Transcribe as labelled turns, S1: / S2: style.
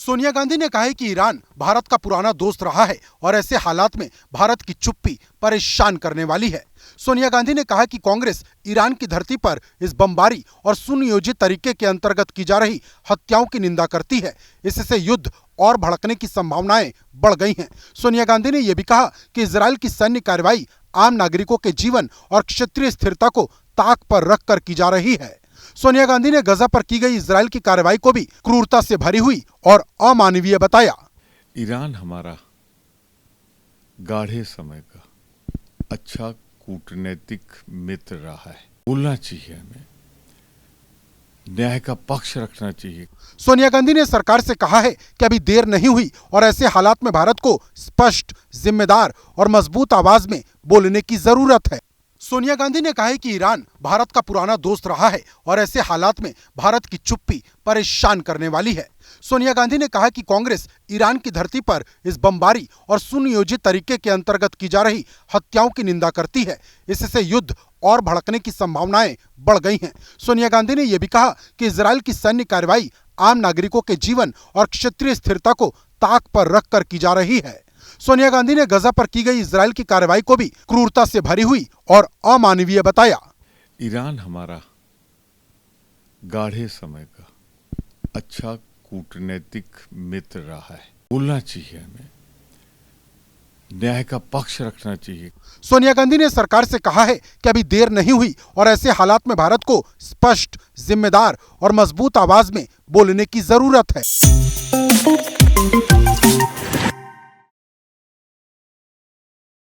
S1: सोनिया गांधी ने कहा है कि ईरान भारत का पुराना दोस्त रहा है और ऐसे हालात में भारत की चुप्पी परेशान करने वाली है। सोनिया गांधी ने कहा कि कांग्रेस ईरान की धरती पर इस बमबारी और सुनियोजित तरीके के अंतर्गत की जा रही हत्याओं की निंदा करती है। इससे युद्ध और भड़कने की संभावनाएं बढ़ गई हैं। सोनिया गांधी ने यह भी कहा कि इजरायल की सैन्य कार्रवाई आम नागरिकों के जीवन और क्षेत्रीय स्थिरता को ताक पर रखकर की जा रही है। सोनिया गांधी ने गजा पर की गई इजरायल की कार्रवाई को भी क्रूरता से भरी हुई और अमानवीय बताया।
S2: ईरान हमारा गाढ़े समय का अच्छा कूटनीतिक मित्र रहा है। बोलना चाहिए, हमें न्याय का पक्ष रखना चाहिए।
S1: सोनिया गांधी ने सरकार से कहा है कि अभी देर नहीं हुई और ऐसे हालात में भारत को स्पष्ट, जिम्मेदार और मजबूत आवाज में बोलने की जरूरत है। सोनिया गांधी ने कहा है कि ईरान भारत का पुराना दोस्त रहा है और ऐसे हालात में भारत की चुप्पी परेशान करने वाली है। सोनिया गांधी ने कहा कि कांग्रेस ईरान की धरती पर इस बमबारी और सुनियोजित तरीके के अंतर्गत की जा रही हत्याओं की निंदा करती है। इससे युद्ध और भड़कने की संभावनाएं बढ़ गई हैं। सोनिया गांधी ने यह भी कहा कि इजरायल की सैन्य कार्रवाई आम नागरिकों के जीवन और क्षेत्रीय स्थिरता को ताक पर रखकर की जा रही है। सोनिया गांधी ने गजा पर की गई इजरायल की कार्रवाई को भी क्रूरता से भरी हुई और अमानवीय बताया।
S2: ईरान हमारा गाढ़े समय का अच्छा कूटनीतिक मित्र रहा है। बोलना चाहिए, हमें न्याय का पक्ष रखना चाहिए।
S1: सोनिया गांधी ने सरकार से कहा है कि अभी देर नहीं हुई और ऐसे हालात में भारत को स्पष्ट, जिम्मेदार और मजबूत आवाज में बोलने की जरूरत है।